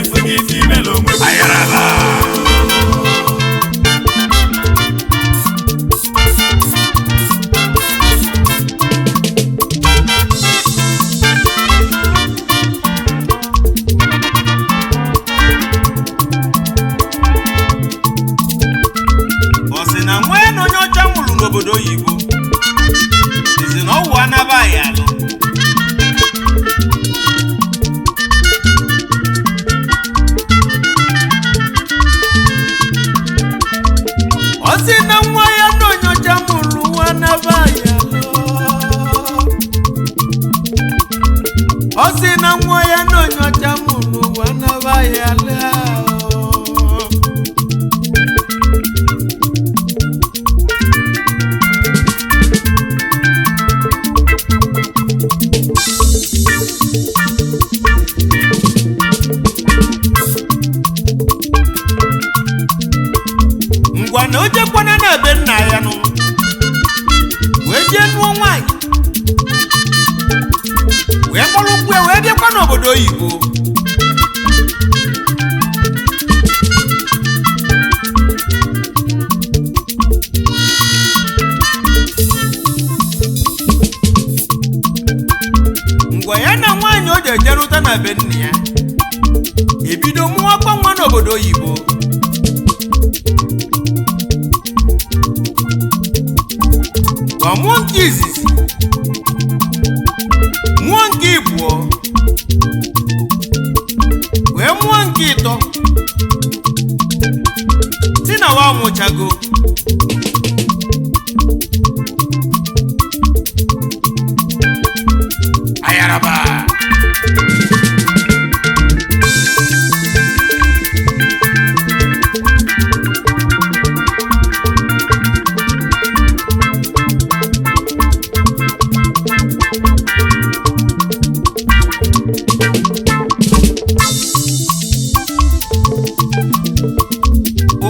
ifugi female onwe ayaraba Osina mweno nyocha mulu n'obodo Igbo izi na ọwụ anabaghị alụ Osina nwa ya nyocha mulu anabaghị alụ Osina nwa ya nyocha mulu anabaghị alụ Ngwana oje kwana na be nna ya no wee je nuo nwanyị wee kpọrọ ukwe wee bịakwa n'obodo Igbo ngwa ya na nwanyị o je jeruta na be nna ya ebido mụọ kwa nwa n'obodo Igbo mmụọ nke izizi mmụọ nke Igbo wee mmụọ nke ịtọ si na wa nwụchago ayaraba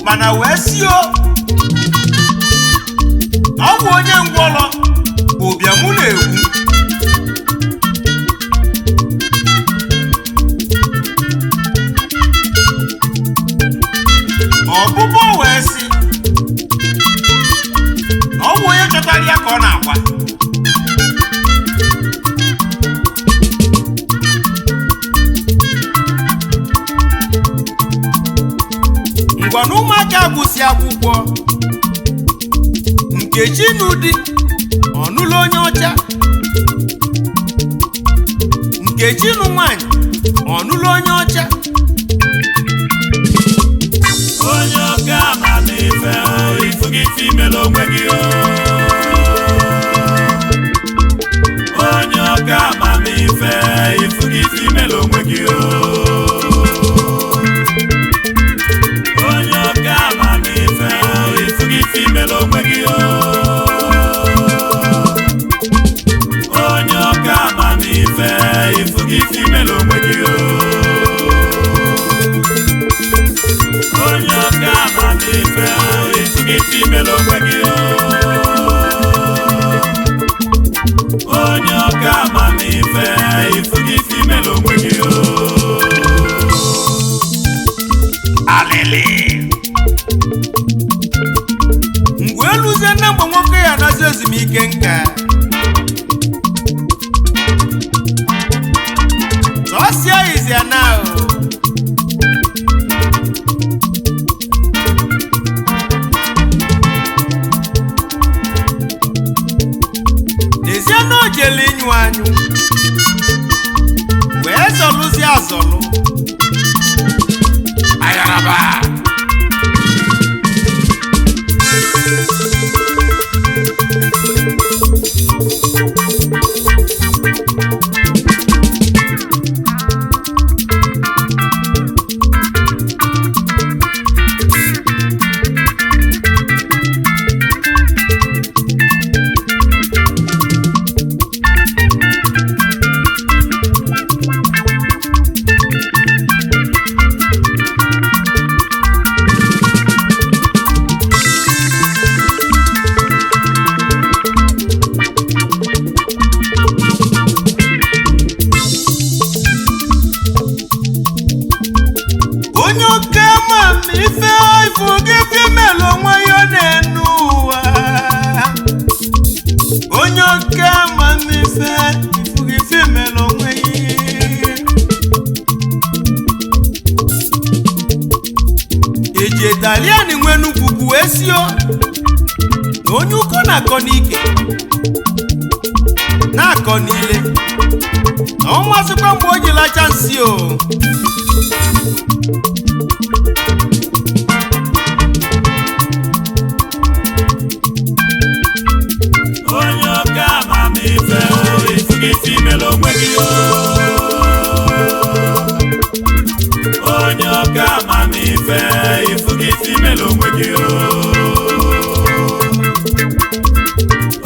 Mana wee si o ọ bụ onye ngwọrọ ụbịamụ na-egwu ọbụbọ wee si na ọ bụ onye chọtara ya ka ọ na-agba ngwa na ụmụaka agụsị akwụkwọ nke Chinedu ọnụlụ onye ọcha nke Chinu nwanyị ọnụlụ onye ọcha onye oke amamife ifugi female onwe gị onye oke amamife ifugi female onwe gị female onwe gị onye oke amamife ifugi female onwe gị onye oke amamife ifugi female onwe gị onye oke amamife ifugi female onwe gị alele eluzie na mgbe nwoke ya na-azụ ezumike nka tọsịa izi ya na n'ezie na o jele ịnyụ anyụ wee zọlụzie azọlụ ayaraba amamife ifugi femelo onwe ya n'enu ụwa. Onye oke amamife ifugi femelo onwe ya. Eji Italian nwe n'ugwu esio na onye uko na-akọ n'ike na-akọ n'ile na ọmasịkwa mgbe o ji lacha nsị o. Onye oke amamife ifugi femelo onwe gị o. Onye oke amamife ifugi femelo onwe gị o.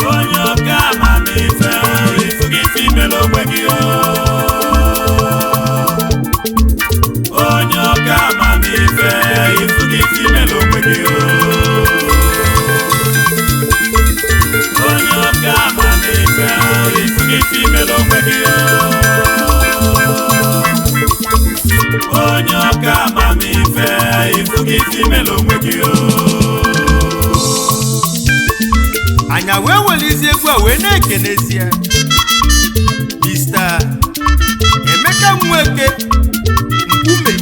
Onye oke amamife ifugi femelo onwe gị o. Onye oke amamife ifugi femelo onwe gị o. Onye oke amamife ifugi femelo onwe gị o. Onye oke amamife ifugi femelo onwe gị o. Anya wee welizie egwu a wee na-ekenezie Mr. Emeka Nweke Mkume,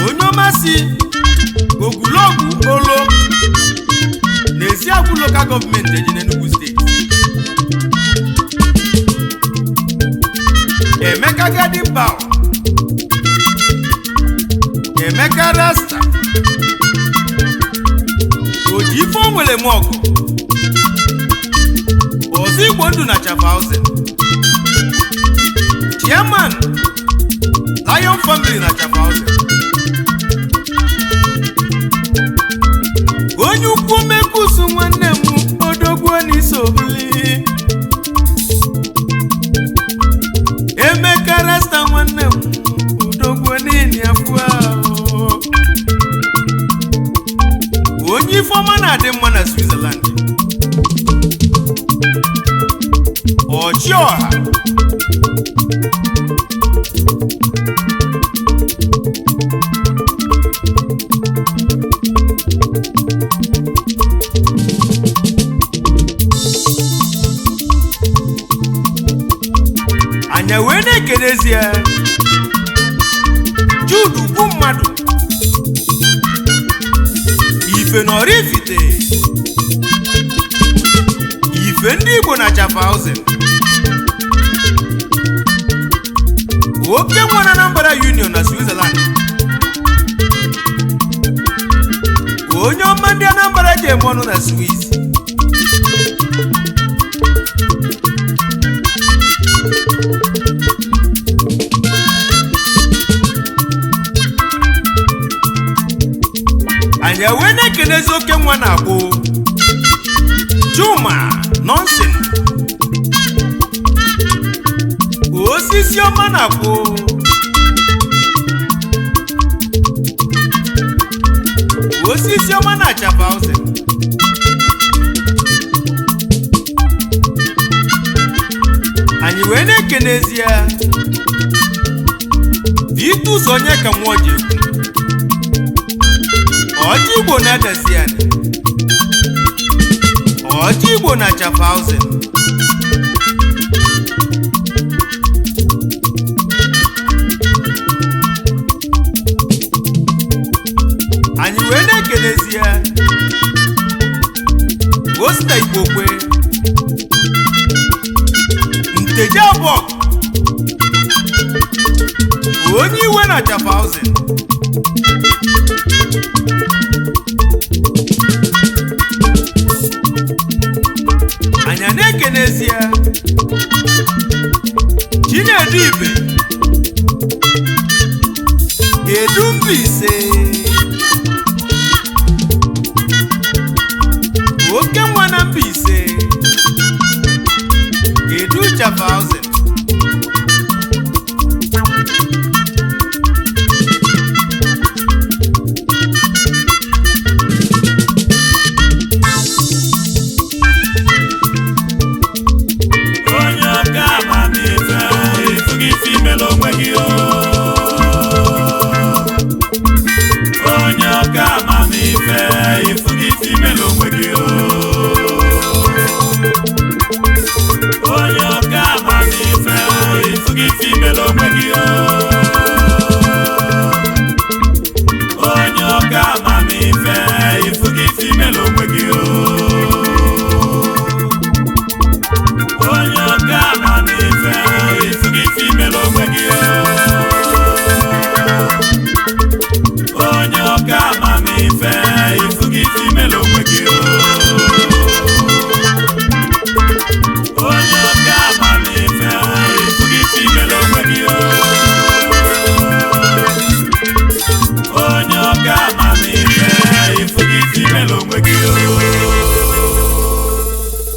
onye ọmasị Ogulogwu Olo n'Eziagwu Local Government dị n'Enugu Steeti. Emeka Garden Bow, Emeka Rasta, Oji ife o nwere m ọgụ, Ọzọ Igbo Ndụ na Chafauzen, Chairman Lion Family na Chafauzen, onye ukwu mekusu nwanne m odogwu n'isobili, Emeka Rasta nwanne m odogwu n'ini afọ ahụ, onye ifeọma na-adị mma na Switzerland, Ọchịọha, anya wee na-ekenezie Jude Ugwu mmadụ Ife n'Oraifite, Ife ndị Igbo na Chafauzen, oke nwa na Anambra Union na Switzerland, onye ọma ndị Anambra ji eme ọnụ na Swiss. Anya wee na-ekenezi oke nwa na-agbụ Juma Nonsin, osisi ọma na-agbụ osisi ọma na Chafauzen, anyị wee na-ekenezi ya Vitus onye ka nwa ọjị Ọjị Igbo na-adazi anyị, Ọjị Igbo na Chafauzen, anyị wee na-ekelezi ya Osta Igbokwe Nteje Abọ, onye iwe na Chafauzen, anya na-ekenezi ya Chinedu Ibe Edu Mbaise, oke nwa na Mbaise, Edu Chafauzen, Onye oke amamife ifugi femelo onwe gị o. imela onwe gị onye oke amamife ifu gị ife imela onwe gị onye oke amamife ifu gị ife imela onwe gị onye oke amamife ifu gị ife imela onwe gị